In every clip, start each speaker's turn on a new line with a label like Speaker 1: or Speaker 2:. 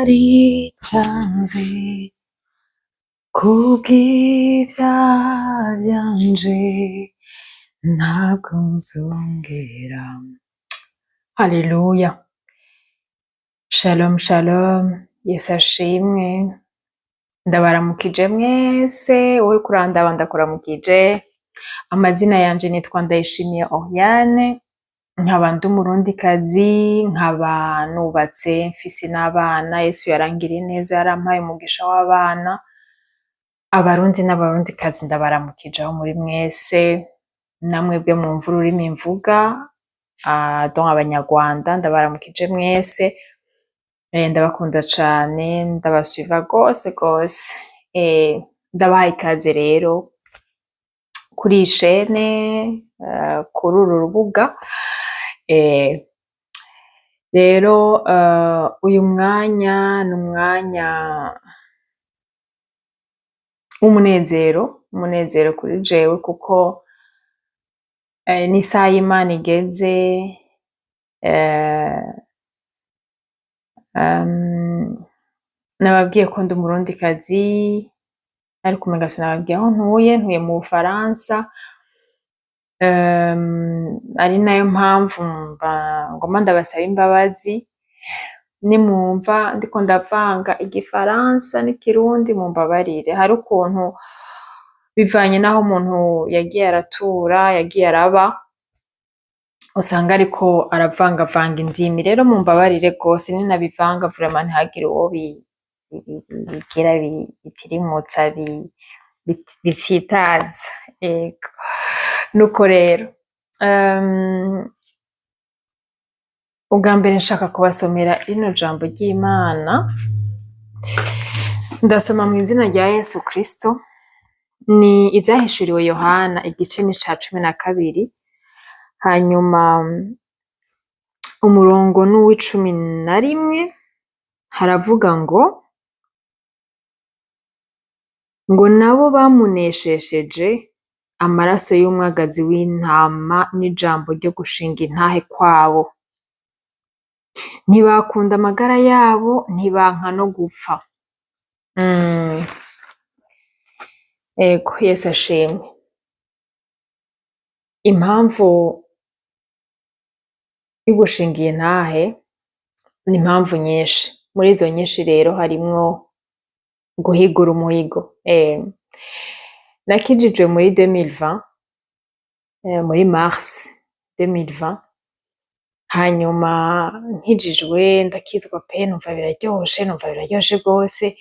Speaker 1: waritanze kubw'ivyaha vyanje, ntabwo nzongera. Haleluya. Shalom shalom, Yesu ashimwe. Ndabaramukije mwese, wowe kurandaba ndakuramukije. Amazina yanje nitwa Ndayishimiye Oriane, nkaba ndi umurundikazi, nkaba nubatse mfise n'abana. Yesu yarangiriye neza, yarampaye umugisha w'abana. Abarundi n'abarundikazi ndabaramukije aho muri mwese, namwebwe mwumva ururimi mvuga, donc abanyarwanda ndabaramukije mwese. Ndabakunda cane, ndabasuiva gose gose. Ndabahaye ikaze rero kuri iyi shene, kuri uru rubuga. Rero uyu mwanya ni umwanya w'umunezero kuri jewe, kuko n'isaha y'Imana igeze. Nababwiye ko ndi umurundikazi, ariko umenga sinababwiye aho ntuye mu Bufaransa. Ari nayo mpamvu ngoma ndabasaba imbabazi nimwumva ndiko ndavanga igifaransa n'ikirundi, mumbabarire. Hari ukuntu bivanye n'aho umuntu yagiye aratura, yagiye araba, usanga ariko aravangavanga indimi. Rero mumbabarire gose ninabivanga, vraiment ntihagire uwo bigira bitirimutsa, bitsitaza. Ego. Nuko rero ubwa mbere nshaka kubasomera rino jambo ry'Imana. Ndasoma mu izina rya Yesu Kristo. Ni ivyahishuriwe Yohana, igice ni ca 12, hanyuma umurongo n'uw'11. Haravuga ngo nabo bamuneshesheje amaraso y'umwagazi w'intama n'ijambo ryo gushinga intahe kwabo. Ntibakunda amagara yabo, ntibanka no gupfa. Ego, Yesu ashimwe. Impamvu y'ugushinga intahe ni impamvu nyinshi. Muri izo nyinshi rero harimwo guhigura umuhigo. Nakijijwe muri 2020, muri mars 2020. Hanyuma nkijijwe ndakizwa pe, numva biraryoshe rwose.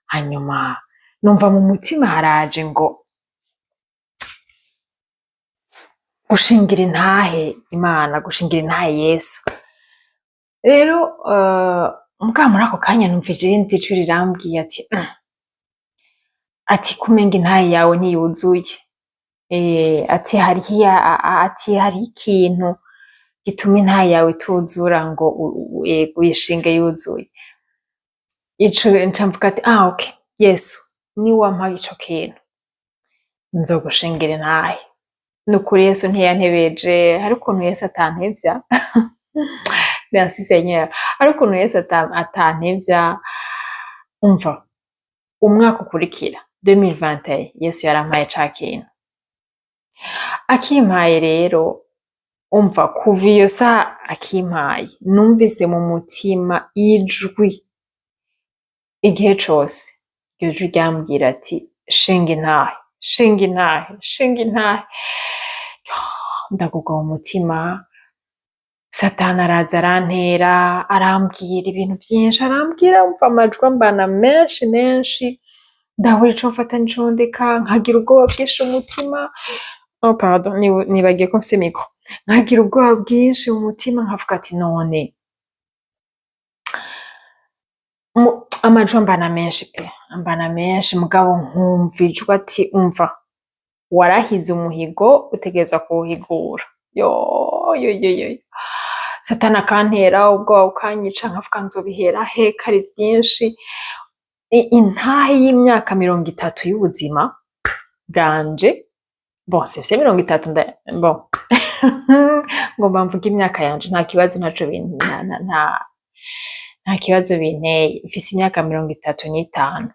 Speaker 1: Hanyuma numva mu mutima haraje ngo gushingira intahe Imana, gushingira intahe Yesu. Rero mbwa muri ako kanya numvije irindi jwi rirambwiye ati kumenga intahe yawe ntiyuzuye. Ati hari ikintu gituma intahe yawe ituzura ngo uyishinge yuzuye. Ico nca mvuga ati okay, Yesu niwampaye ico kintu nzogushingira intahe. Nukuri Yesu ntiyantebeje. Hari ukuntu Yesu atantevya. Merci Seigneur. Hari ukuntu Yesu atantevya. Umva, umwaka ukurikira 2021 Yesu yarampaye ca kintu. Akimpaye rero, umva, kuva iyo saha akimpaye numvise mu mutima ijwi igihe cose. Iryo jwi ryambwira ati shinga intahe, shinga intahe, shinga intahe. Ndagugwa mu mutima. Satani araza arantera, arambwira ibintu vyinshi, arambwira, umva amajwi ambana menshi. Ndabura ico mfata n'ico ndeka, nkagira ubwoba bwinshi mu mutima. Oh pardon, nibagiye ko mfise micro. Nkagira ubwoba bwinshi mu mutima, nkavuga ati none. Amajwi ambana menshi, mugabo nkumva ijwi ati umva, warahize umuhigo, utegerezwa kuwuhigura. Satani akantera, ubwoba bukanyica, nkavuga nzobihera he, kari vyinshi. Intahe y'imyaka 30 y'ubuzima bwanje. Bon, c'est 30, bon. Ngomba mvuga imyaka yanje, nta kibazo, ntaco nta kibazo binteye, mfise imyaka 35,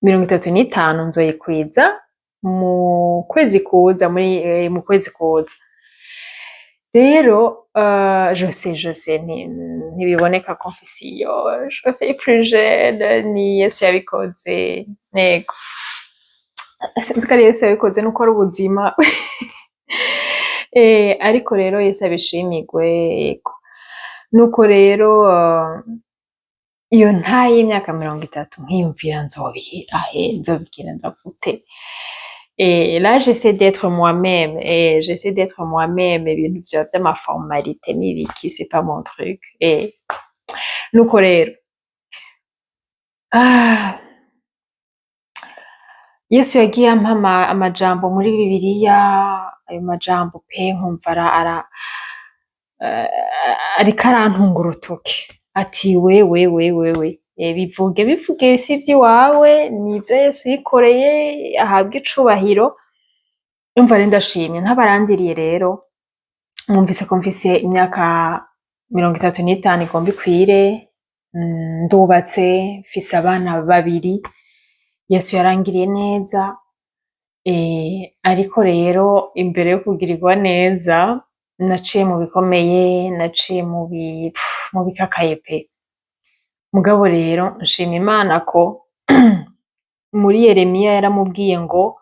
Speaker 1: 35 nzoyikwiza mu kwezi kuza, mu kwezi kuza. Rero je sais ntibiboneka ko mfise iyo je suis plus jeune, ni Yesu yabikoze, nego sinzi ko ari Yesu yabikoze nuko ari ubuzima ariko rero Yesu abishimirwe, yego. Nuko rero iyo ntaye y'imyaka 30 nkiyumvira nzobigenza gute. Et là j'essaie d'être moi-même, ibintu vya vy'amaformalite n'ibiki, c'est pas mon truc. Nuko rero Yesu yagiye ampa amajambo muri Bibiliya, ayo majambo pe nkumva ariko arantunga urutoke, ati wewe bivuge si ivy'iwawe, nivyo Yesu yikoreye, ahabwe icubahiro. Umva rero ndashimye, ntabarandiriye rero mwumvise ko mfise imyaka 35 igomba ikwire, ndubatse, mfise abana 2, Yesu yarangiriye neza. Ariko rero imbere yo kugirirwa neza naciye mu bikomeye, naciye mu bikakaye pe. Mugabo rero nshima Imana ko muri Yeremiya yaramubwiye ngo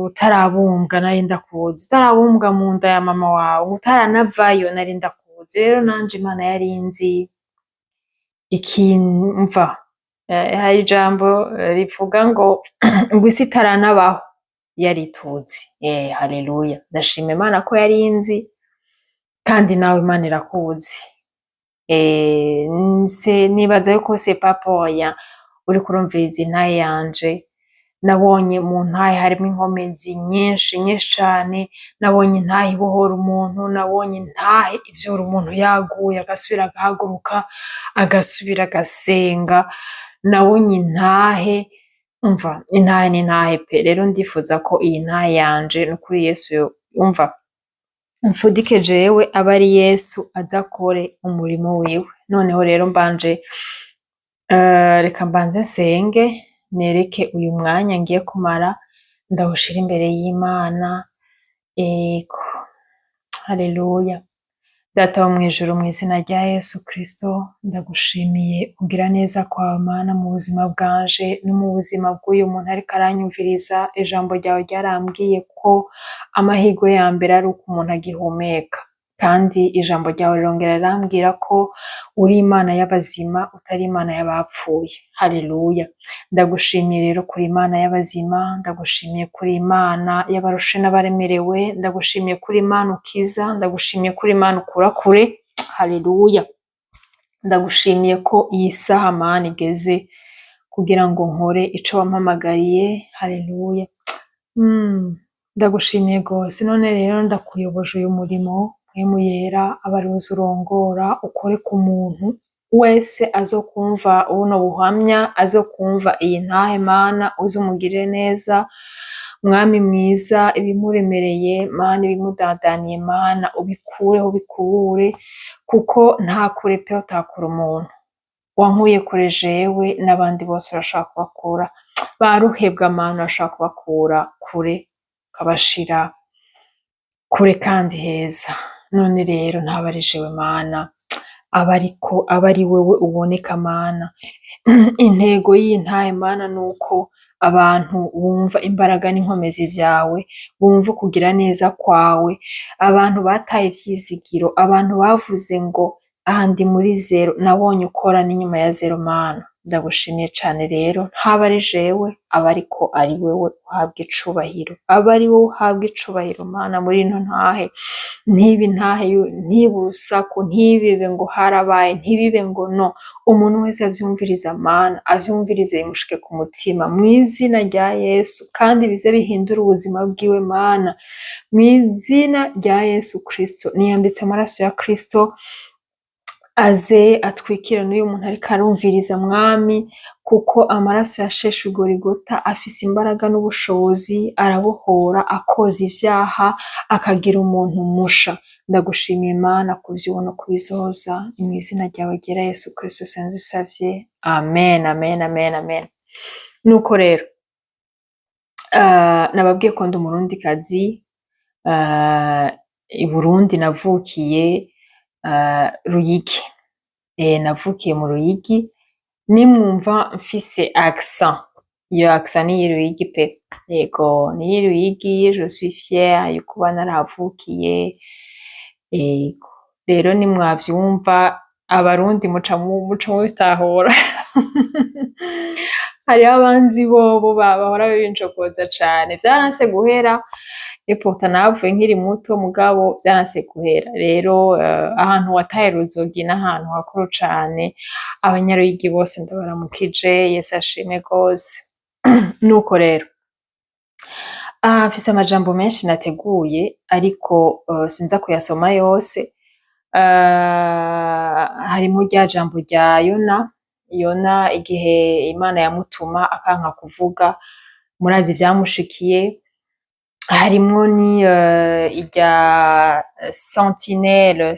Speaker 1: utarabumbwa nari ndakuzi, utarabumbwa mu nda ya mama wawe, utaranavayo nari ndakuzi. Rero nanje Imana yari inzi ikinva, hari ijambo rivuga ngo isi itaranabaho yari ituzi. Haleluya, ndashima Imana ko yari inzi, kandi nawe Imana irakuzi. Nibaza yuko c'est pas pour rien uriko urumviriza intahe yanje. Nabonye mu ntahe harimwo inkomezi nyinshi cane, nabonye intahe ibohora umuntu, nabonye intahe ivyura umuntu yaguye agasubira agahaguruka, agasubira agasenga, nabonye intahe, umva intahe n'intahe pe. Rero ndifuza ko iyi ntahe yanje nukuri Yesu umva mfudike jewe, aba ari Yesu aza akore umurimo wiwe. Noneho rero mbanje reka mbanze nsenge, nereke uyu mwanya ngiye kumara ndawushira imbere y'Imana. Ego, haleluya. Data wo mwijuru, mu izina rya Yesu Kristo, ndagushimiye kugira neza kwawe Mana mu buzima bwanje no mu buzima bw'uyu muntu ariko aranyumviriza. Ijambo ryawe ryarambwiye ko amahirwe ya mbere ari uko umuntu agihumeka, kandi ijambo ryawe rirongera rirambwira ko uri Imana y'abazima, utari Imana y'abapfuye. Haleluya. Ndagushimiye rero kuri Imana y'abazima, ndagushimiye kuri Imana y'abarushe n'abaremerewe, ndagushimiye kuri Imana ukiza, ndagushimiye kuri Imana ukura kure. Haleluya. Ndagushimiye ko iyi saha Mana igeze kugira ngo nkore ico wampamagariye. Haleluya. Ndagushimiye gose. None rero ndakuyoboje uyu murimo, mpwemu yera aba ari uza urongora, ukore ku muntu wese azokumva buno buhamya, azokumva iyi ntahe Mana, uze umugirire neza Mwami mwiza. Ibimuremereye Mana, ibimudadaniye Mana, ubikureho ubikubure, kuko nta kure pe utakura umuntu. Wankuye kure jewe, n'abandi bose urashaka kubakura, baruhebwa Mana urashaka kubakura kure, ukabashira kure kandi heza. None rero ntaba ari jewe Mana, aba ari wewe uboneka Mana. Intego y'intahe Mana nuko abantu bumva imbaraga n'inkomezi vyawe, bumva kugira neza kwawe, abantu bataye ivyizigiro, abantu bavuze ngo aha ndi muri zero, nabonye ukora n'inyuma ya zero Mana. Ndagushimiye cane rero, ntaba ari jewe, aba ariko ari wewe uhabwa icubahiro, aba ari wowe uhabwa icubahiro Mana muri ino ntahe. Ntibe intahe ntibe urusaku, ntibibe ngo harabaye, ntibibe ngo no. Umuntu wese avyumviriza Mana, avyumvirize bimushike ku mutima mu izina rya Yesu, kandi bize bihindura ubuzima bwiwe Mana mu izina rya Yesu Kristo. Niyambitse amaraso ya Kristo, aze atwikira n'uyu muntu ariko arumviriza Mwami, kuko amaraso yasheshwe i Goligota afise imbaraga n'ubushobozi, arabohora, akoza ivyaha, akagira umuntu musha. Ndagushimiye Mana kuvyubona kubizoza mu izina ryawe ryera Yesu Kristo senze isavye amen amen amen amen. Nuko rero nababwiye ko ndi umurundikazi i Burundi navukiye Ruyigi. Navukiye mu Ruyigi, nimwumva mfise accent, iyo accent ni Ruyigi pe, yego ni Ruyigi, je suis fière yo kuba narahavukiye. Yego rero nimwavyumva abarundi muca mubitahura. Hariho abanzi bobo bahora bincokoza cane, vyaranse guhera pourtant nahavuye nkiri muto mugabo vyaranse guhera. Rero ahantu wataye Ruzogi n'ahantu hakuru cane, abanyaruyigi bose ndabaramukije, Yesu ashimwe gose. Nuko rero mfise amajambo menshi nateguye ariko sinza kuyasoma yose. Harimo rya jambo rya Yona igihe Imana yamutuma akanka kuvuga, murazi vyamushikiye. Harimwo ni irya sentinelle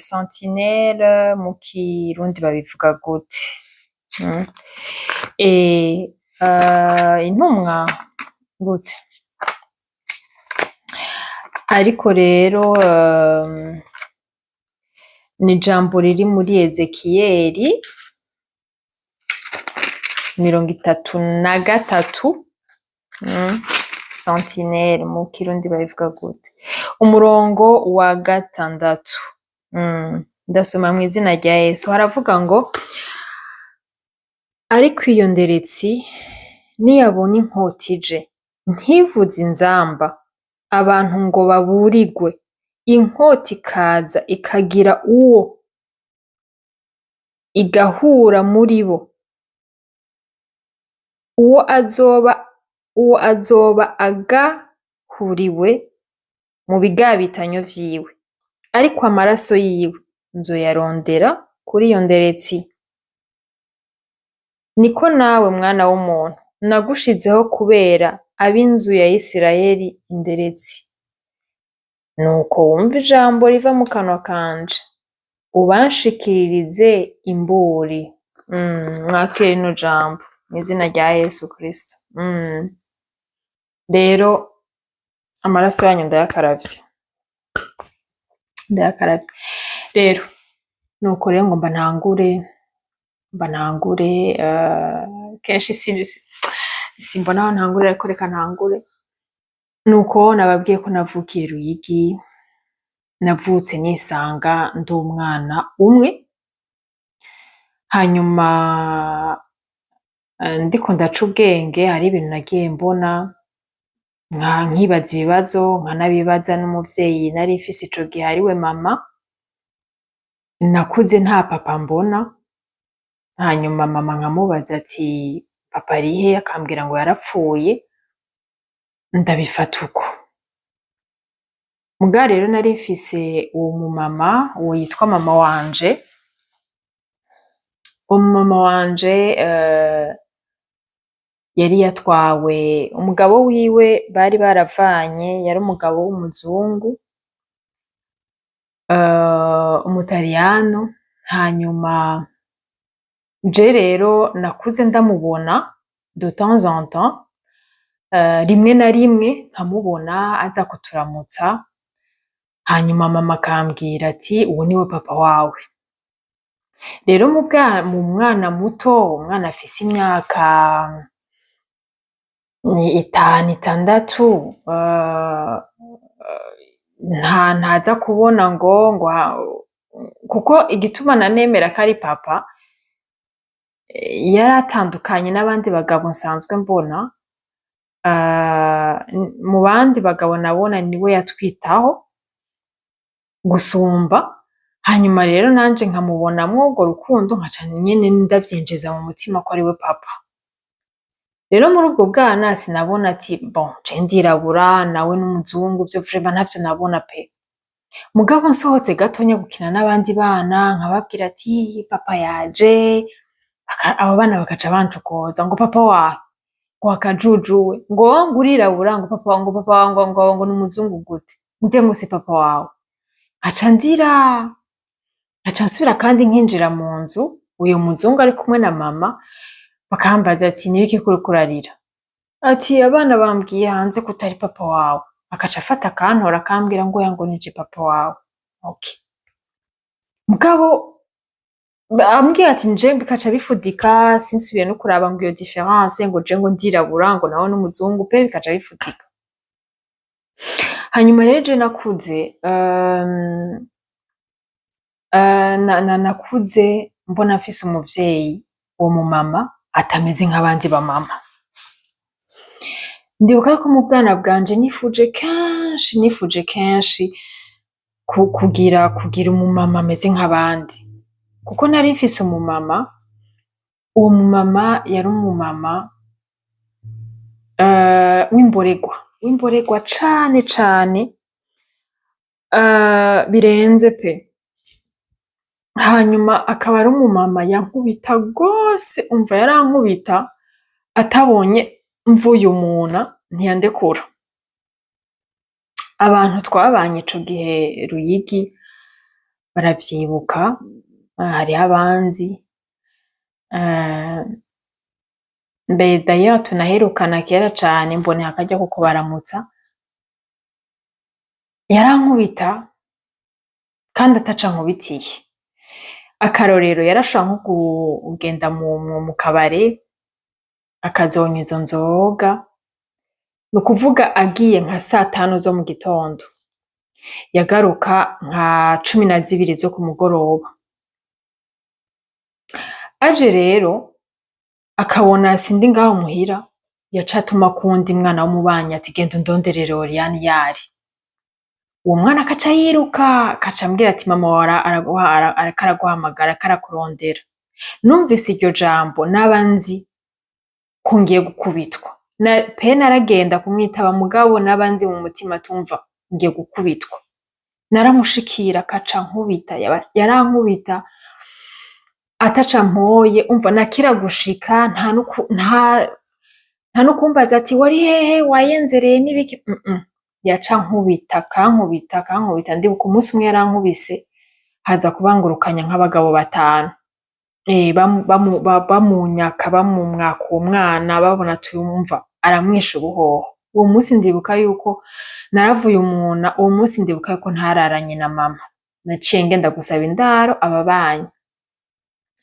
Speaker 1: mu kirundi babivuga gute? Intumwa gute? Ariko rero ni ijambo riri muri Ezekiyeli 33, sentinelle mu kirundi babivuga gute? Umurongo wa 6. Ndasoma mu izina rya Yesu. Haravuga ngo ariko iyo nderetsi niyabona inkota ije ntivuze inzamba, abantu ngo baburigwe, inkota ikaza ikagira uwo igahura muri bo, uwo azoba agahuriwe mu bigabitanyo vyiwe, ariko amaraso yiwe nzoyarondera kuri iyo nderetsi. Niko nawe mwana w'umuntu nagushizeho kubera ab'inzu ya Isirayeli inderetsi. Nuko wumva ijambo riva mu kanwa kanje, ubanshikiririze imburi. Mwakire rino jambo mu izina rya Yesu Kristo. Rero amaraso yanyu ndayakaravye. Rero nuko rero ngo mba ntangure kenshi simbona aho ntangurira, ariko reka ntangure. Nuko nababwiye ko navukiye Ruyigi, navutse nisanga ndi umwana umwe, hanyuma ndiko ndaca ubwenge hari ibintu nagiye mbona nkibaza ibibazo nkanabibaza n'umuvyeyi nari mfise ico gihe ariwe mama. Nakuze nta papa mbona, hanyuma mama nkamubaza ati papa arihe, akambwira ngo yarapfuye, ndabifata uko. Muga rero nari mfise uwo mumama, uwo yitwa mama wanje. Umumama wanje yari yatwawe, umugabo wiwe bari baravanye, yari umugabo w'umuzungu, umutaliyano. Hanyuma je rero nakuze ndamubona de temps en temps, rimwe na rimwe nkamubona aza kuturamutsa, hanyuma mama akambwira ati uwo niwe papa wawe. Rero mu mwana muto, umwana afise imyaka 5, 6, ntaza kubona ngo kuko igituma nanemera ko ari papa, yari atandukanye n'abandi bagabo nsanzwe mbona. Mu bandi bagabo nabona niwe yatwitaho gusumba. Hanyuma rero nanje nkamubonamwo urwo rukundo, nkaca nyene ndavyinjiza mu mutima ko ariwe papa. Rero muri ubwo bwana sinabona ati bon je ndirabura nawe n'umuzungu, vyo vraiment ntavyo nabona pe. Mugabo nsohotse gatonya gukina n'abandi bana nkababwira ati papa yaje, abo bana bakaca bancokoza ngo papa wawe ngo akajujuwe, ngo urirabura, ngo papa n'umuzungu gute, ngo si papa wawe. nkaca ndira, nkaca nsubira kandi nkinjira mu nzu, uyo muzungu ari kumwe na mama bakambaza ati nibiki kuriko urarira? Ati abana bambwiye hanze ko utari papa wawe. Akaca afata akantora akambwira ngo oya ngo nije papa wawe. Okay. Mugabo ambwiye ati nje bikaca bifudika, sinsubiye no kuraba ngo iyo difference ngo je ngo ndirabura ngo nawe n'umuzungu pe bikaca bifudika. Hanyuma rero je nakuze nakuze mbona mfise umuvyeyi, uwo mumama atameze nk'abandi bamama. Ndibuka ko mu bwana bwanje nifuje kenshi kugira umumama ameze nk'abandi, kuko nari mfise umumama, uwo mumama yari umumama w'imboregwa cane cane birenze pe. Hanyuma akaba ari umumama yankubita gose, umva yarankubita atabonye mvuye umuna ntiyandekura. Abantu twabanye ico gihe Ruyigi baravyibuka, hariho abanzi, mbe d'ailleurs tunaherukana kera cane mboneye akarya ko kubaramutsa, yarankubita kandi ataco ankubitiye. Akarorero yarashobora nko kugenda mu kabare akazonywa izo nzoga, nukuvuga agiye nka 5:00 zo mu gitondo, yagaruka nka 12 zo ku mugoroba. Aje rero akabona sindi ngaho muhira, yaca atuma kuwundi mwana w'umubanyi ati genda undonderere Oriane yari. Uwo mwana akaca yiruka, akaca ambwira ati mama wawe araguhamagara, arakurondera. Numvise iryo jambo naba nzi ko ngiye gukubitwa. Pe naragenda kumwitaba mugabo naba nzi mu mutima tumva ngiye gukubitwa. Naramushikira akaca nkubita, yarankubita ataca mpoye, umva nakira gushika nta nukumbaza ati wari hehe wayenzereye n'ibiki. Yaca nkubita kankubita. Ndibuka umunsi umwe yarankubise haza kubangurukanya nk'abagabo 5. Bamunyaka bamumwaka uwo mwana babona tuyumva aramwisha ubuhoho. Uwo munsi ndibuka yuko naravuye umuna, uwo munsi ndibuka yuko ntararanye na mama, naciye ngenda gusaba indaro ababanyi.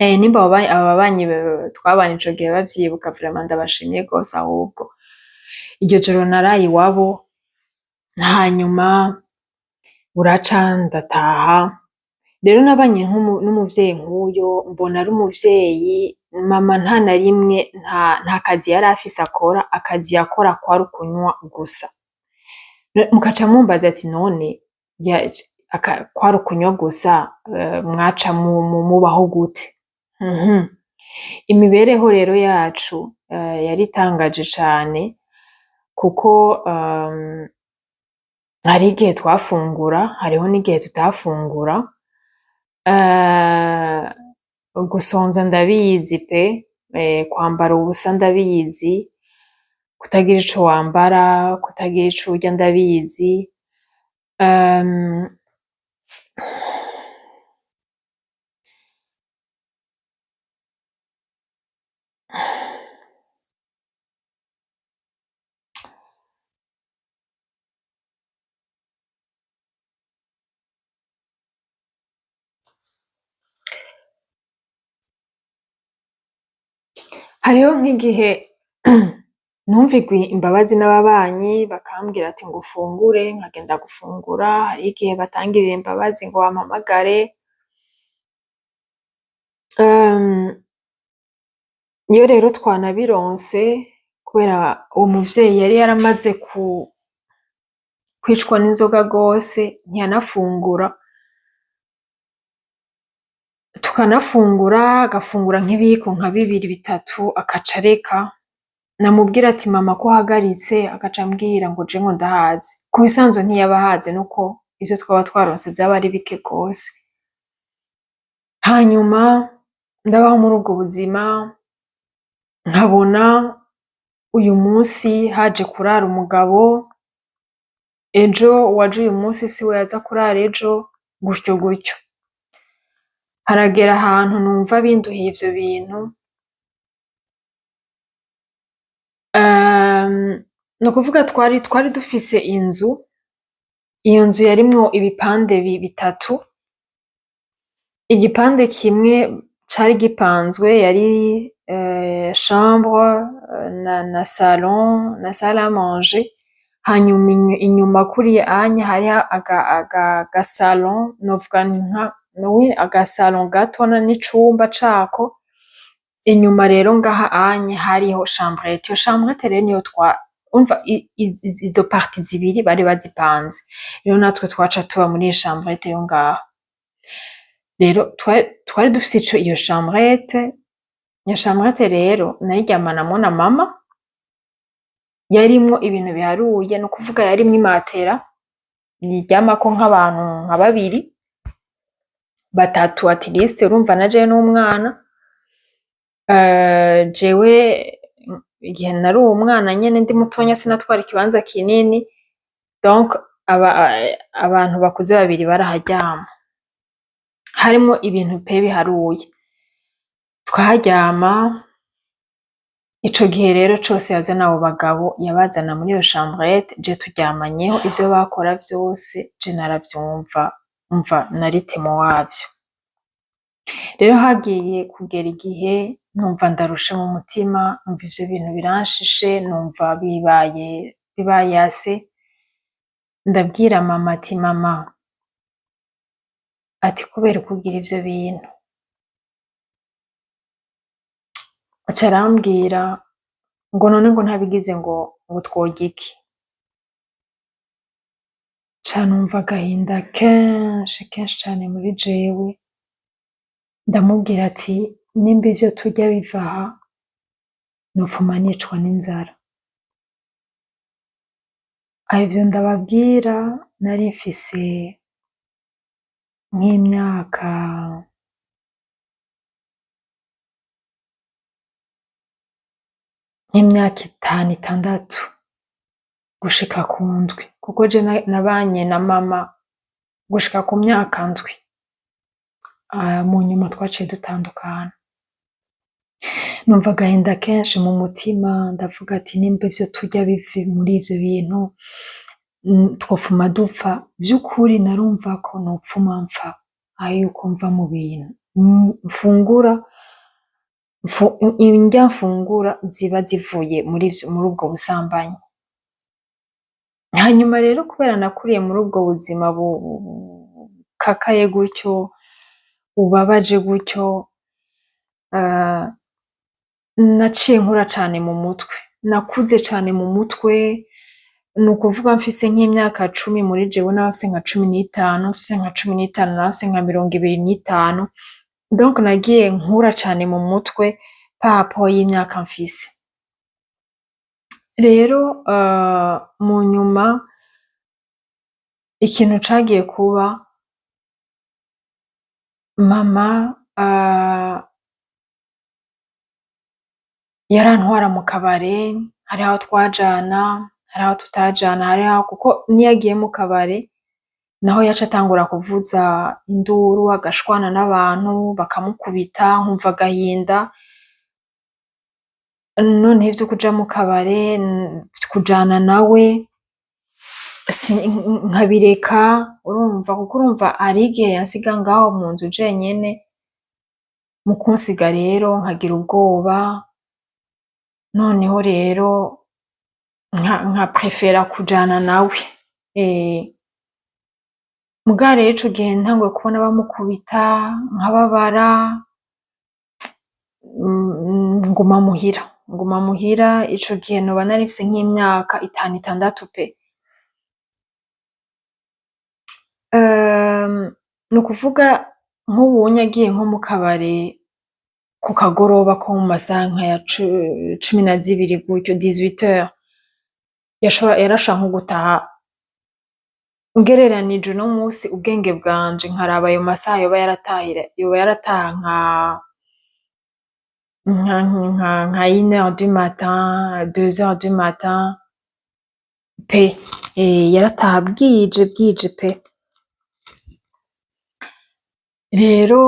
Speaker 1: Nimba ababanyi twabanye ico gihe bavyibuka vraiment ndabashimiye gose. Ahubwo iryo joro naraye iwabo, hanyuma buraca ndataha. Rero nabanye n'umuvyeyi nk'uyo, mbona ari umuvyeyi. Mama nta na rimwe nta kazi yari afise akora, akazi yakora kwari ukunywa gusa. Mukaca mumbaza ati none kwari ukunywa gusa, mwaca mubaho gute? Imibereho rero yacu yari itangaje cane, kuko hari igihe twafungura, hariho n'igihe tutafungura. Gusonza ndabizi pe, kwambara ubusa ndabizi, kutagira ico wambara, kutagira ico urya ndabizi. Hariho nk'igihe numvigwa imbabazi n'ababanyi bakambwira ati ngo ufungure, nkagenda gufungura. Hariho igihe batangirira imbabazi ngo bampamagare. Iyo rero twanabironse, kubera uwo muvyeyi yari yaramaze kwicwa n'inzoga gose, ntiyanafungura. Tukanafungura, agafungura nk'ibiyiko nka 2-3 akaca areka. Namubwira ati mama ko uhagaritse, agaca ambwira ngo je ngo ndahaze. Ku bisanzwe ntiyaba ahaze, nuko ivyo twaba twaronse vyaba ari bike gose. Hanyuma ndabaho muri ubwo buzima, nkabona uyu munsi haje kurara umugabo, ejo uwaje uyu munsi siwe yaza kurara ejo. gutyo gutyo, haragera ahantu numva binduhiye ivyo bintu. Ni ukuvuga twari dufise inzu, iyo nzu yarimwo ibipande bitatu, igipande kimwe cari gipanzwe yari chambre na salon na salle à manger, hanyuma inyuma kuriya anya hariho agasalon, novuga agasalon gato n'icumba cako, inyuma rero ngaha anya hariho chambrette, iyo chambrette rero niyo umva izo parti zibiri bari bazipanze, rero natwe twaca tuba muri iyo chambrette yo ngaho. Rero twari dufise iyo chambrette rero nayiryamanamwo na mama, yarimwo ibintu biharuye, ni ukuvuga yarimwo imatera iryamako nk'abantu nka babiri batatu at least, urumva na jewe n'umwana. Jewe igihe nari umwana nyene ndi mutonya sinatwara ikibanza kinini, donc abantu bakuze babiri baraharyama, harimwo ibintu pe biharuye, twaharyama. Ico gihe rero cose yazana abo bagabo yabazana muri iyo chambrette, je turyamanyeho, ivyo bakora vyose je naravyumva, umva nari témoin wavyo. Rero hagiye kugera igihe numva ndarushe mu mutima, numva ivyo bintu biranshishe, numva bibaye assez. Ndabwira mama ati mama, ati kubera kugira ivyo bintu? Aca arambwira ngo none ngo ntabigize ngo tworya iki? Ca numva agahinda kenshi cane muri jewe, ndamubwira ati nimba ivyo turya biva aha, nopfuma nicwa n'inzara. Ivyo ndababwira nari mfise nk'imyaka itanu itandatu gushika ku ndwi, kuko je nabanye na mama gushika ku myaka ndwi, mu nyuma twaciye dutandukana. Numva agahinda kenshi mu mutima, ndavuga ati nimba ivyo turya bive muri ivyo bintu, twofuma dupfa. Vy'ukuri narumva ko nopfuma mpfa aho yuko mva mu bintu indya mfungura ziba zivuye muri ubwo busambanyi. Hanyuma rero kubera nakuriye muri ubwo buzima bukakaye gutyo, bubabaje gutyo, naciye nkura cane mu mutwe, nakuze cane mu mutwe. Ni ukuvuga mfise nk'imyaka 10 muri jewe n'abafise nka 15, mfise nka 15 n'abafise nka 25, donc nagiye nkura cane mu mutwe par rapport y'imyaka mfise. Rero mu nyuma ikintu cagiye kuba, mama yarantwara mu kabare, hariho aho twajana, hariho aho tutajana, hariho kuko niyo agiye mu kabare naho yaca atangura kuvuza induru, agashwana n'abantu bakamukubita, nkumva agahinda. Noneho ivyo kuja mu kabare, kujana nawe nkabireka, urumva, kuko urumva hari igihe yansiga ngaho mu nzu jenyene. Mu kunsiga rero nkagira ubwoba, noneho rero nka prefera kujana nawe. Muga rero ico gihe ntanguye kubona bamukubita, nkababara, nguma muhira. Ico gihe noba nari mfise nk'imyaka 5 6 pe. Ni ukuvuga nk'ubunye agiye nko mu kabare ku kagoroba ko mu masaha nka ya 12 gutyo 18h, yarashaka nko gutaha. Ngereranije uno musi ubwenge bwanje nkaraba ayo masaha yoba yarataha nka 1h du matin, 2h du matin pe. Yarataha bwije pe. rero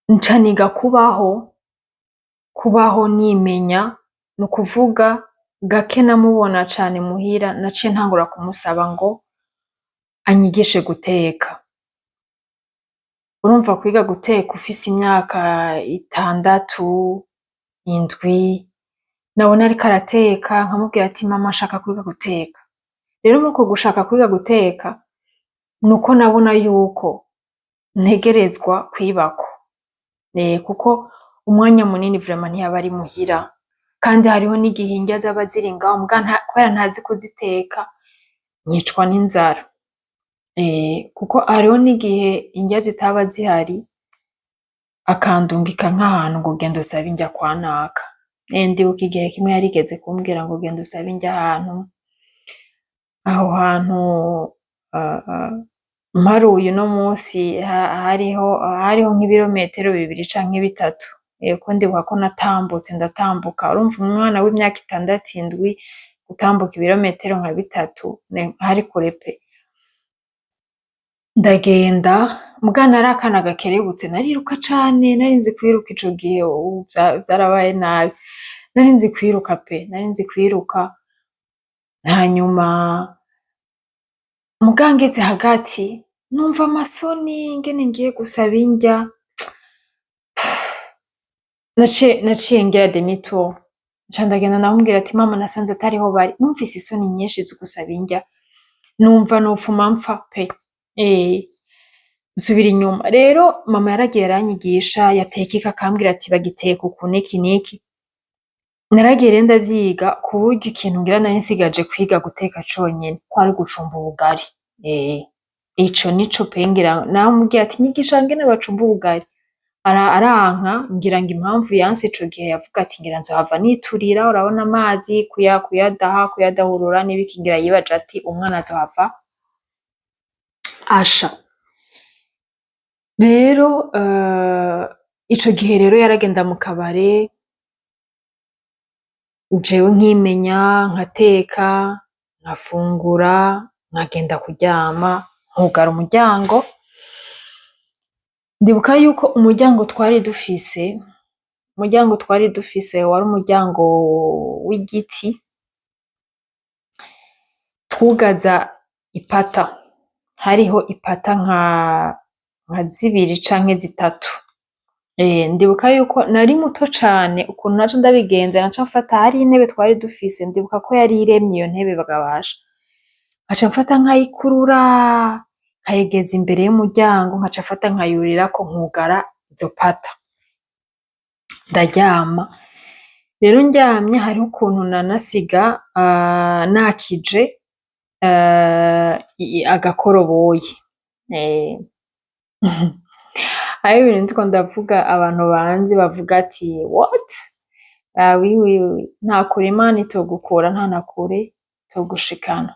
Speaker 1: nca niga kubaho nimenya, nukuvuga gake namubona cane muhira naciye ntangura kumusaba ngo anyigishe guteka. Urumva kwiga guteka ufise imyaka 6, 7, nabona ariko arateka nkamubwira ati mama nshaka kwiga guteka. Rero muruko gushaka kwiga guteka nuko nabona yuko ntegerezwa kwibako, kuko umwanya munini vraiment ntiyaba ari muhira, kandi hariho n'igihe indya zaba ziri ngaho muga kubera ntazi kuziteka nkicwa n'inzara, kuko hariho n'igihe indya zitaba zihari akandungika nk'ahantu ngo genda usabe indya kwa naka. Ndibuka igihe kimwe yarigeze kumbwira ngo genda usabe indya ahantu, aho hantu mparuye uno musi hariho nk'ibirometero 2 canke 3, ko ndibuka ko natambutse ndatambuka. Urumva umwana w'imyaka 6, 7 gutambuka ibirometero nka 3 hari kure pe. Ndagenda muga nari akana gakerebutse, nariruka cane, narinzi kwiruka ico gihe, ubu vyarabaye nabi, narinzi kwiruka pe, narinzi kwiruka. Hanyuma muga ngeze hagati numva amasoni ingene ngiye gusaba indya, naciye ngira demi tour, nca ndagenda ndamubwira ati mama nasanze atariho bari, numvise isoni nyinshi zo gusaba indya, numva nopfuma mpfa pe, nsubira inyuma. Rero mama yaragiye aranyigisha, yateka akambwira ati bagiteka uku n'iki n'iki, naragiye rero ndavyiga kuburyo ikintu ngira nari nsigaje kwiga guteka conyene kwari gucumba ubugari. Ico nico pe ngira namubwiye ati nyigisha ngene bacumba ubugari, aranka. Ngira ngo impamvu yanse ico gihe yavuga ati ngira nzohava niturira, urabona amazi kuyadahurura n'ibiki, ngira yibaje ati umwana azohava asha. Rero ico gihe rero yaragenda mu kabare, jewe nkimenya nkateka, nkafungura, nkagenda kuryama, nkugara umuryango. Ndibuka yuko umuryango twari dufise wari umuryango w'igiti, twugaza ipata, hariho ipata nka 2 canke 3. Ndibuka yuko nari muto cane, ukuntu naca ndabigenza naca mfata, hari intebe twari dufise, ndibuka ko yari iremye iyo ntebe bagabasha, nkaca mfata nkayikurura nkayegeza imbere y'umuryango, nkaca mfata nkayurirako nkugara izo pata, ndaryama. Rero ndyamye hariho ukuntu nanasiga nakije agakoroboyi, hariho ibintu ndiko ndavuga abantu banzi bavuga ati what, nta kure Imana itogukura, nta na kure itogushikana.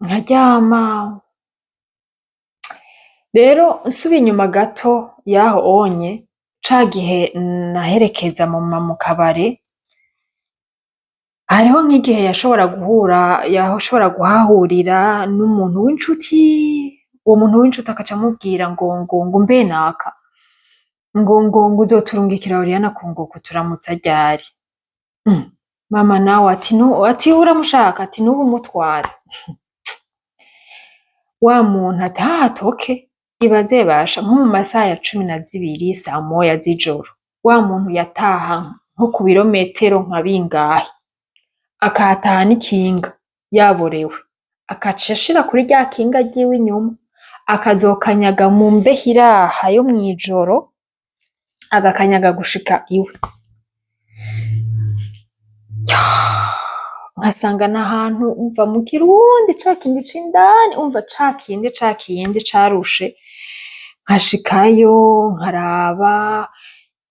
Speaker 1: Nkaryama. Rero nsubiye inyuma gato yaho onye, ca gihe naherekeza mama mu kabare, hariho nk'igihe yashobora guhahurira n'umuntu w'incuti, uwo muntu w'incuti akaca amubwira ngo mbe naka, ngo uzoturungikira Oriana ngo kuturamutsa ryari. Mama nawe ati uramushaka, ati n'ubu mutware. Wa muntu ati toke, ibaze basha nko mu masaha ya 12 saa moya z'ijoro, wa muntu yataha nko ku birometero nka bingahe, akataha n'ikinga yaborewe, akaca ashira kuri rya kinga ryiwe inyuma, akazokanyaga mu mbeho iraha yo mw'ijoro, agakanyaga gushika iwe. Nkasanga n'ahantu umva mu Kirundi ca kindi c'indani, umva ca kindi carushe, nkashikayo nkaraba,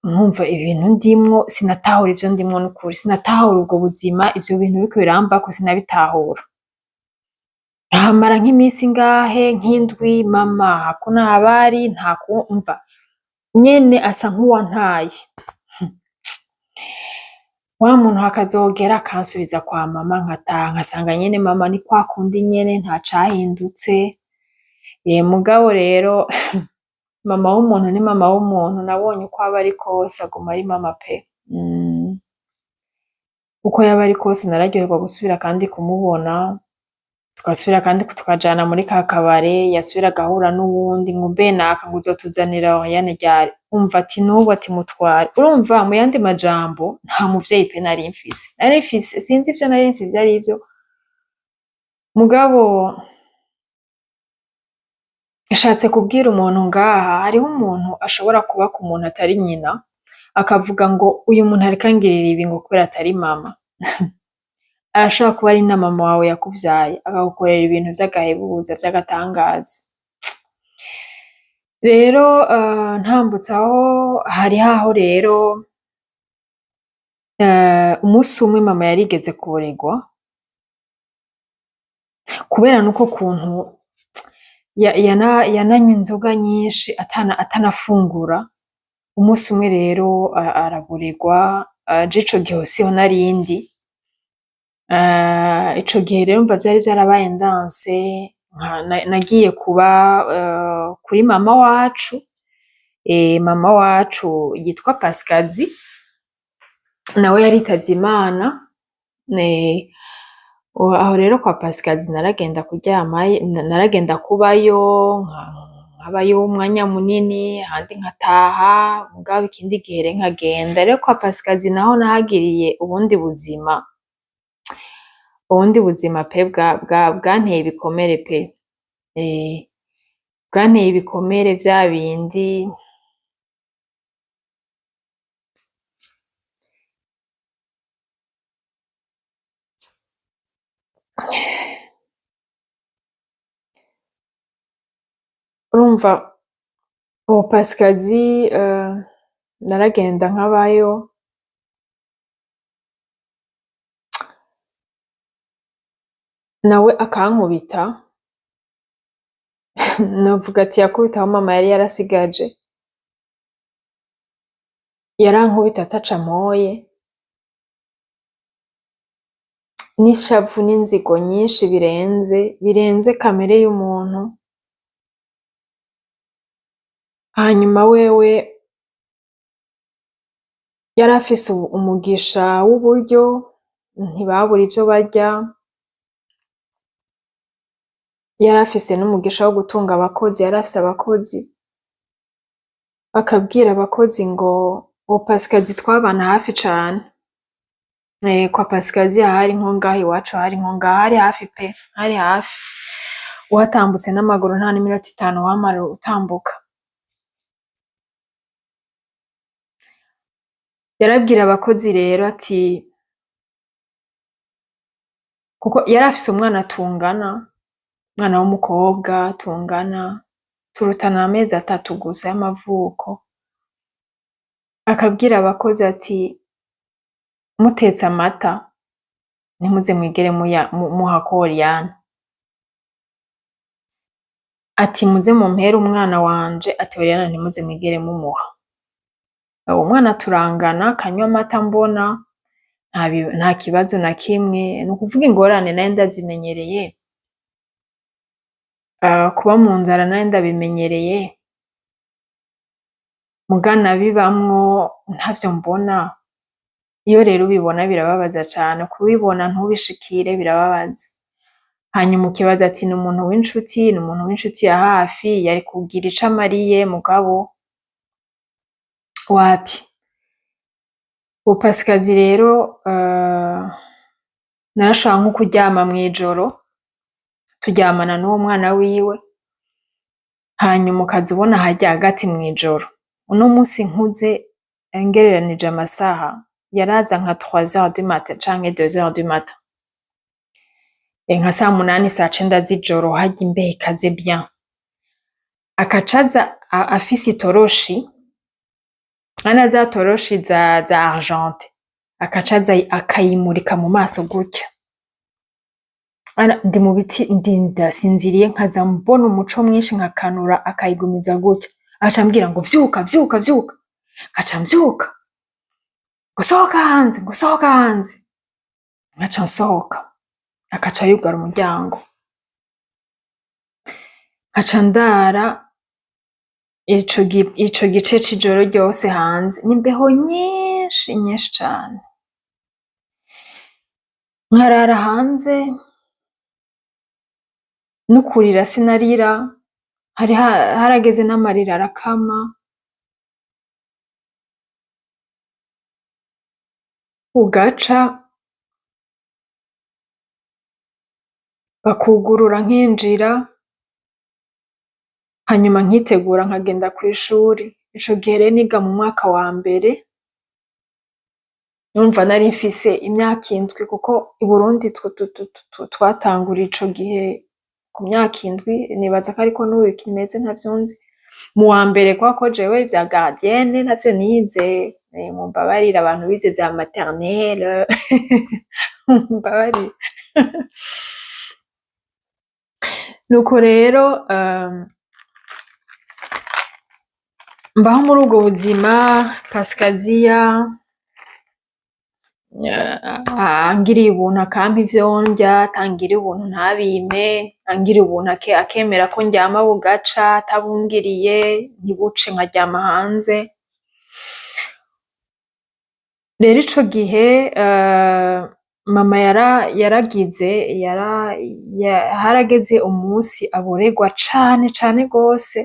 Speaker 1: nkumva ibintu ndimwo sinatahura ivyo ndimwo n'ukuri, sinatahura ubwo buzima, ivyo bintu biriko birambako sinabitahura. Nkamara nk'imisi ngahe, nk'indwi, mama hakuna habari, umva nyene asa nk'uwantaye. wa muntu hakazogera akansubiza kwa mama nkataha nkasanga nyene mama ni kwa kundi nyene nta cahindutse. Mugabo rero mama w'umuntu ni mama w'umuntu, nabonye uko aba ari kose aguma ari mama pe. Uko yaba ari kose nararyoherwa gusubira kandi kumubona, tugasubira kandi tukajana muri ka kabare, yasubira agahura n'uwundi ngo mbe naka ngo uzotuzanira Oriane ryari, umva ati n'ubu ati mutware. Urumva mu yandi majambo nta muvyeyi pe nari mfise, sinzi ivyo nari nzi ivyo arivyo, mugabo yashatse kubwira umuntu ngaha, hariho umuntu ashobora kuba ku muntu atari nyina, akavuga ngo uyu muntu ariko angirira ibi ngo kubera atari mama. Arashobora kuba ari na mama wawe yakuvyaye, akagukorera ibintu vy'agahebuza vy'agatangaza. Rero ntambutse aho, hari haho rero umunsi umwe mama yarigeze kuborerwa, kubera nuko kuntu yananywa inzoga nyinshi atanafungura. Umunsi umwe rero araborerwa, je ico gihe siho narindi. Ico gihe rero umva vyari vyarabaye ndanse, nagiye kuba kuri mama wacu. Mama wacu yitwa Pasikazi, nawe yaritavye Imana. Aho rero kwa Pasikazi naragenda kuryamayo, naragenda kubayo, nkabayo umwanya munini, ahandi nkataha, mugabo ikindi gihe rero nkagenda. Rero kwa Pasikazi naho nahagiriye ubundi buzima pe bwanteye ibikomere pe. Bwanteye ibikomere vya bindi. Urumva uwo Pasikazi naragenda nkabayo, nawe akankubita. Novuga ati yakubita aho mama yari yarasigaje, yarankubita ataco ampoye, n'ishavu n'inzigo nyinshi birenze kamere y'umuntu. Hanyuma wewe yari afise umugisha w'uburyo, ntibabura ivyo barya, yari afise n'umugisha wo gutunga abakozi, yari afise abakozi. Akabwira abakozi ngo uwo Pasikazi twabana hafi cane. Kwa Pasikazi hari nko ngaha iwacu, hari nko ngaha, hari hafi pe, hari hafi. Uhatambutse n'amaguru nta n'iminota 5 wamara utambuka. Yarabwira abakozi rero ati, kuko yari afise umwana tungana, umwana w'umukobwa tungana, turutana amezi 3 gusa y'amavuko. Akabwira abakozi ati, mutetse amata ntimuze mwigere muhako Oriane, ati muze mumpere umwana wanje, ati Oriane ntimuze mwigere mumuha. Uwo mwana turangana, kanywa amata mbona nta kibazo na kimwe. Nukuvuga ingorane nari ndazimenyereye, kuba mu nzara nari ndabimenyereye, mugana bibamwo ntavyo mbona. Iyo rero ubibona birababaza cane, kubibona ntubishikire birababaza. Hanyuma ukibaza ati ni umuntu w'inshuti ya hafi, yari kugira ico amariye, mugabo wapi. Uwo Pasikazi rero narashobora nko kuryama mw'ijoro, turyamana n'uwo mwana wiwe, hanyuma ukaza ubona harya hagati mw'ijoro. Uno musi nkuze ngereranije amasaha, yaraza nka 3h du matin canke 2h du matin, nka 8 9 z'ijoro, harya imbeho ikaze bien. Akacaza afise itoroshi, ana za toroshi za argente, akacaza akayimurika mu maso gutya. Ndi mu biti ndasinziriye, nkaza mbona umuco mwinshi nkakanura, akayigumiza gutya. Aca ambwira ngo vyuka, kaca mvyuka. gusohoka hanze, gusohoka hanze. Nkaca nsohoka, akaca yugara umuryango, nkaca ndara ico gice c'ijoro ryose hanze, n'imbeho nyinshi nyinshi cane, nkarara hanze, n'ukurira sinarira, hari harageze n'amarira arakama, bugaca bakugurura nkinjira, hanyuma nkitegura nkagenda kw'ishuri. Ico gihe rero niga mu mwaka wa mbere, numva nari mfise imyaka indwi kuko i Burundi twatangura ico gihe ku myaka indwi, nibaza ko ariko n'ubu bikimeze ntavyo nzi. Mu wa mbere kubera ko jewe ivya gardienne ntavyo nize, mumbabarire abantu bize za maternelle, mumbabarire. Nuko rero mbaho muri ubwo buzima, Pasikaziya angiriye ubuntu akampa ivyo ndya, atangiriye ubuntu ntabimpe, angiriye ubuntu akemera ko ndyama bugaca, atabungiriye ntibuce nkaryama hanze. Rero ico gihe mama yaragize harageze umusi aborerwa cane cane gose,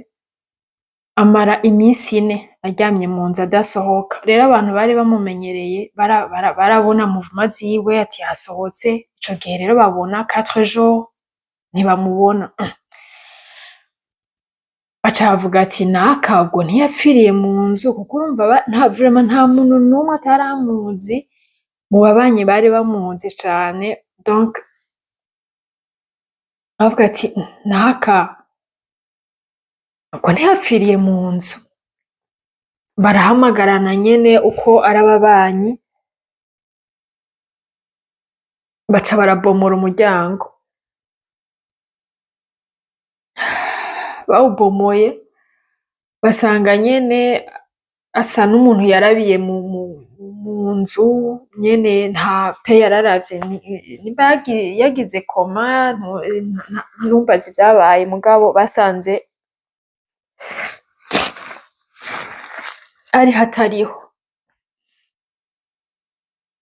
Speaker 1: amara imisi 4 aryamye mu nzu adasohoka. Rero abantu bari bamumenyereye barabona mouvement ziwe ati yasohotse, ico gihe rero babona 4 jours ntibamubona, baca bavuga ati naka ubwo ntiyapfiriye mu nzu, kuko urumva vraiment nta muntu n'umwe ataramuzi mu babanyi bari bamuzi cane, donc bavuga ati naka ubwo ntiyapfiriye mu nzu. Barahamagarana nyene uko ari ababanyi, baca barabomora umuryango. Bawubomoye basanga nyene asa n'umuntu yarabiye mu nzu nyene, nta pe yararavye nimba yagize koma, ntumbaze ivyabaye, mugabo basanze ari hatariho.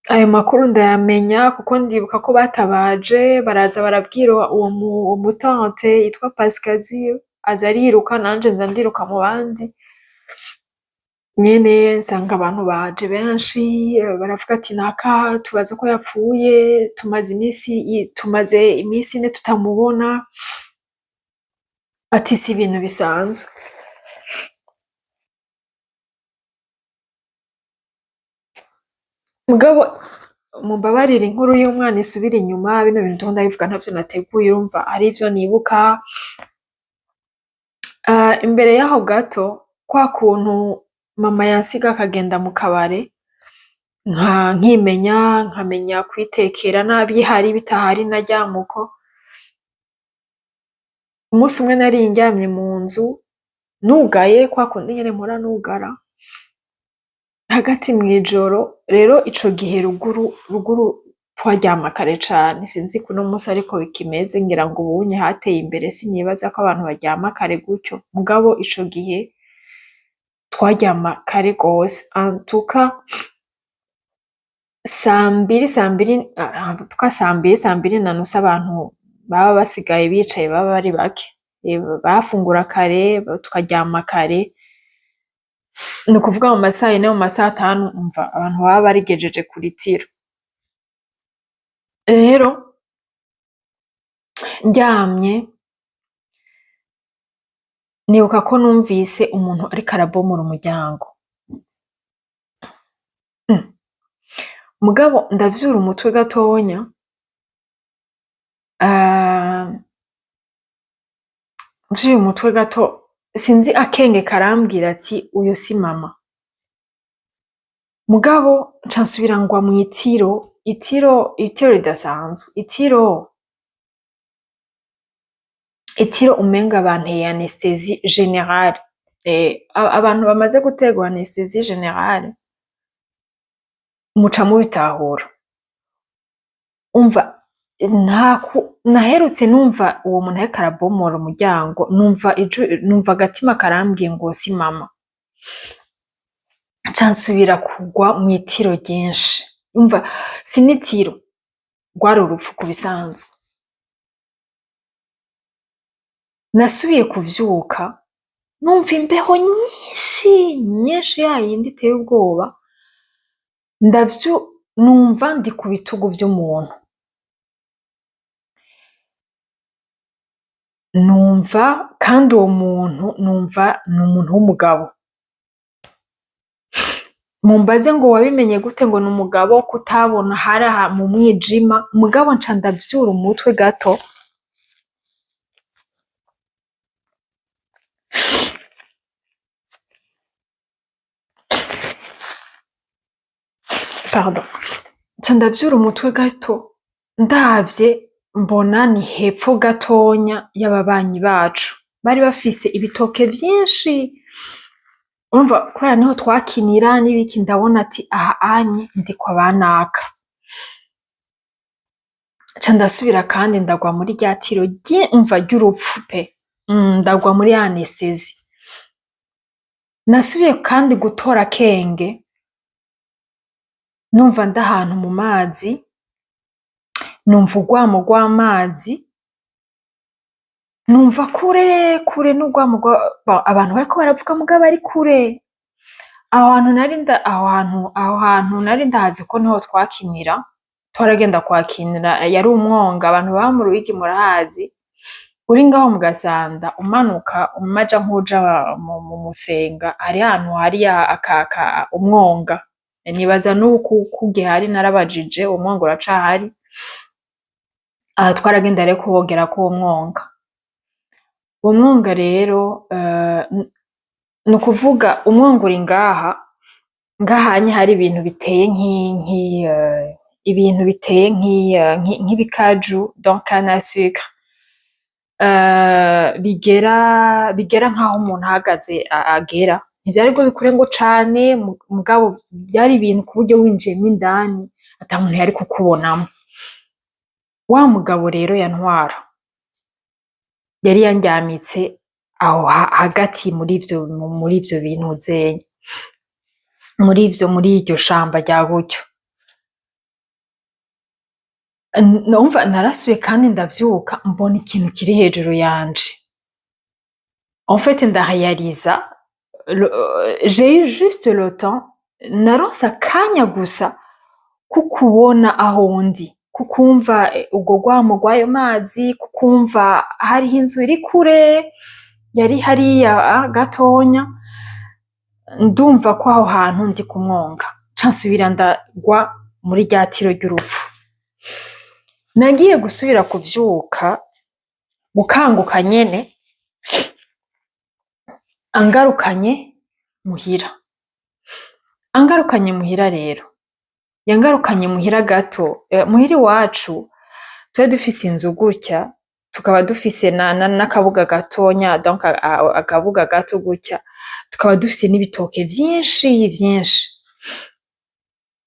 Speaker 1: Ayo makuru ndayamenya kuko ndibuka ko batabaje, baraza barabwira uwo mutante yitwa Pasikaziya, aza ariruka nanje nza ndiruka mu bandi, nyene nsanga abantu baje benshi, baravuga ati naka tubaza ko yapfuye, tumaze imisi 4 tutamubona, ati si ibintu bisanzwe. Mugabo mumbabarire inkuru y'umwana isubira inyuma, bino bintu ndiko ndabivuga ntavyo nateguye, urumva ari ivyo nibuka. Imbere yaho gato, kwa kuntu mama yansiga akagenda mu kabare, nkimenya, nkamenya kwitekera bihari bitahari naryama uko. Umunsi umwe nari ndyamye mu nzu nugaye, kwa kundi nyene mpora nugara, hagati mw'ijoro. Rero ico gihe ruguru twaryama kare cane, sinzi ko uno musi ariko bikimeze, ngira ngo ubunye hateye imbere, sinibaza ko abantu baryama kare gutyo, mugabo ico gihe twaryama kare gose. En tout cas sambiri na nusu abantu baba basigaye bicaye baba ari bake, bafungura kare tukaryama kare, ni ukuvuga mu masaha 4 mu masaha 5 umva abantu baba barigejeje ku ritiro. Rero ndyamye nibuka ko numvise umuntu ariko arabomora umuryango, mugabo ndavyura umutwe gatonya, mvyuye umutwe gato, sinzi akenge karambwira ati uyo si mama. Mugabo nca nsubira ngwa mw'itiro, itiro ridasanzwe, itiro umenga banteye anesthésie générale. Abantu bamaze guterwa anesthésie générale muca mubitahura. Umva naherutse numva uwo muntu ariko arabomora umuryango, numva agatima karambwiye ngo si mama, nca nsubira kugwa mw'itiro ryinshi. Umva si n'itiro, rwari urupfu ku bisanzwe. Nasubiye kuvyuka numva imbeho nyinshi yayindi iteye ubwoba, numva ndi ku bitugu vy'umuntu, numva kandi uwo muntu numva ni umuntu w'umugabo. Mumbaze ngo wabimenye gute ngo ni umugabo kutabona hari mu mwijima, mugabo nca ndavyura umutwe gato, nca ndavyura umutwe gato, ndavye mbona ni hepfo gatonya y'ababanyi bacu, bari bafise ibitoke vyinshi. Urumva kubera niho twakinira n'ibiki, ndabona ati aha anye ndi kwa banaka. Nca ndasubira kandi ndagwa muri rya tiro ry'urupfu pe, ndagwa muri anesthesi. Nasubiye kandi gutora akenge, numva ndi ahantu mu mazi, numva urwamo rw'amazi, numva kure n'urwamo abantu bariko baravuga mugabo ari kure. Aho hantu nari ndahazi ko niho twakinira, twaragenda kuhakinira, yari umwonga, abantu baba mu Ruyigi murahazi, uri ngaho mu Gasanda umanuka umaja nk'uja mu Musenga, hari ahantu hari umwonga, nibaza n'ubu kugihari, narabajije umwonga uracahari. Aha twaragenda rero kuwogerako uwo mwonga. Uwo mwonga rero ni ukuvuga umwonga uri ngahanye hari ibintu biteye nk'ibikaju, donc canne à sucre, bigera nk'aho umuntu ahagaze agera. Ntivyari bwo bikure ngo cane, mugabo vyari ibintu ku buryo winjiyemwo indani ata muntu yari kukubonamwo. Wa mugabo rero yantwara yari yanryamitse aho hagati muri ivyo bintu zenya, muri iryo shamba rya gutyo. Numva narasubiye kandi ndavyuka mbona ikintu kiri hejuru yanje. En fait ndaréalisa, j'ai eu juste le temps, naronse akanya gusa kukubona aho ndi, kukumva urwo rwamo rw'ayo mazi, kukumva hariho inzu iri kure, yari hariya gatonya, ndumva ko aho hantu ndi ku mwonga. Nca nsubira ndagwa muri rya tiro ry'urupfu. Nagiye gusubira kuvyuka, gukanguka nyene, angarukanye muhira rero, yangarukanye muhira gato. Muhira iwacu twari dufise inzu gutya, tukaba dufise n'akabuga gatonya, donc akabuga gato gutya, tukaba dufise n'ibitoke vyinshi.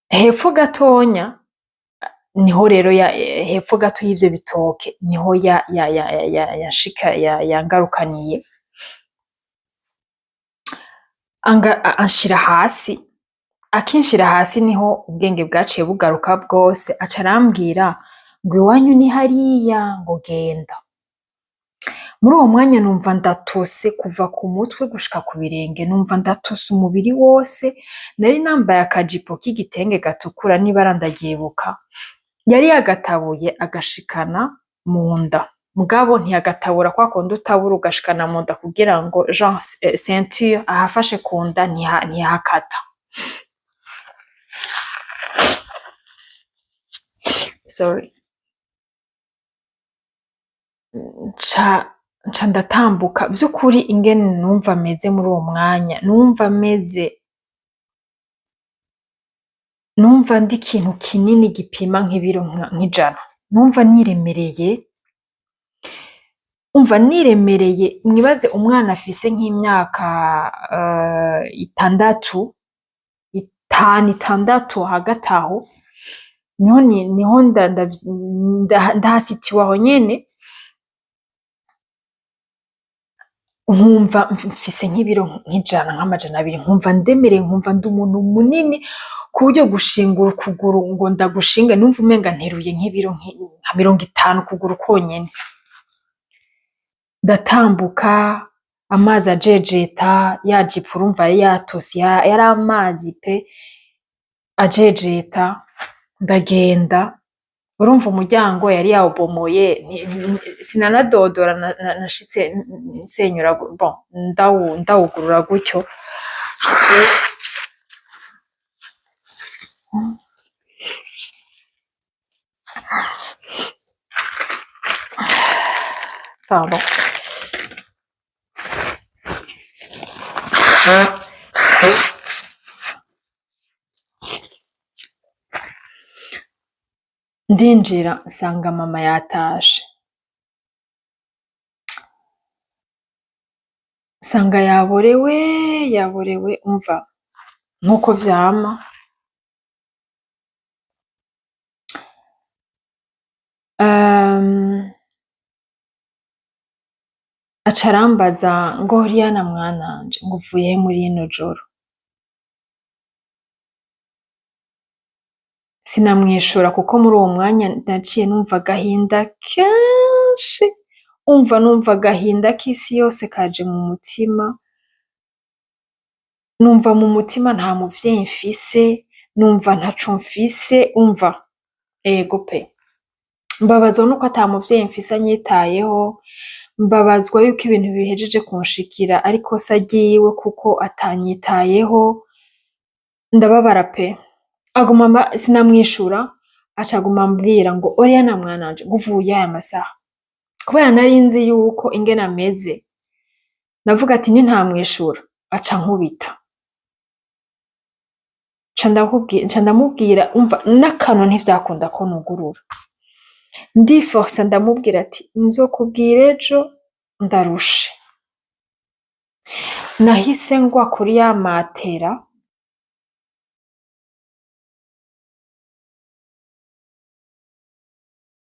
Speaker 1: Hepfo gatonya niho rero hepfo gato y'ivyo bitoke niho yangarukaniye, anshira hasi. Akinshira hasi niho ubwenge bwaciye bugaruka bwose, aca arambwira ngo iwanyu ni hariya, ngo genda. Muri uwo mwanya numva ndatose kuva ku mutwe gushika ku birenge, numva ndatose umubiri wose. Nari nambaye akajipo k'igitenge gatukura, n'ibara ndavyibuka. Yari yagatabuye agashikana mu nda, mugabo ntiyagatabura kwa kundi utabura ugashikana mu nda kugira ngo genre ceinture ahafashe ku nda ntihakata. Sorry. Nca ndatambuka, vy'ukuri ingene numva meze muri uwo mwanya, numva ndi ikintu kinini gipima nk'ibiro nk'ijana. Numva niremereye, mwibaze umwana afise nk'imyaka 6, 5 6 hagati aho niho ndahasitiwe aho nyene, nkumva mfise nk'ibiro nk'ijana nk'amajana 200, nkumva ndemereye, nkumva ndi umuntu munini ku buryo gushinga ukuguru ngo ndagushinga numva umenga nteruye nk'ibiro nka 50 ukuguru konyene. Ndatambuka amazi ajejeta, ya jipo urumva yari yatose, yari amazi pe ajejeta. Ndagenda, urumva umuryango yari yawubomoye, sinanadodora, nashitse nsenyura, bon ndawugurura gutyo. Pardon. Ndinjira nsanga mama yatashe, nsanga yaborewe umva nkuko vyama. Aca arambaza ngo Oriana mwananje, ngo uvuye muri ino joro? Sinamwishura kuko muri uwo mwanya naciye numva agahinda kenshi, numva agahinda k'isi yose kaje mu mutima, numva mu mutima nta muvyeyi mfise, numva ntaco mfise, umva ego pe. Mbabazwa nuko ata muvyeyi mfise anyitayeho, mbabazwa yuko ibintu bihejeje kunshikira ari kosa ryiwe kuko atanyitayeho, ndababara pe. Sinamwishura, aca aguma ambwira ngo Oriana mwananje, ngo uvuye aya masaha? Kubera nari nzi yuko ingene ameze, navuga ati nintamwishura aca ankubita. Nca ndamubwira, umva n'akantu ntivyakunda ko nugurura. Ndiforsa ndamubwira ati nzokubwira ejo, ndarushe. Nahise ngwa kuri ya matera,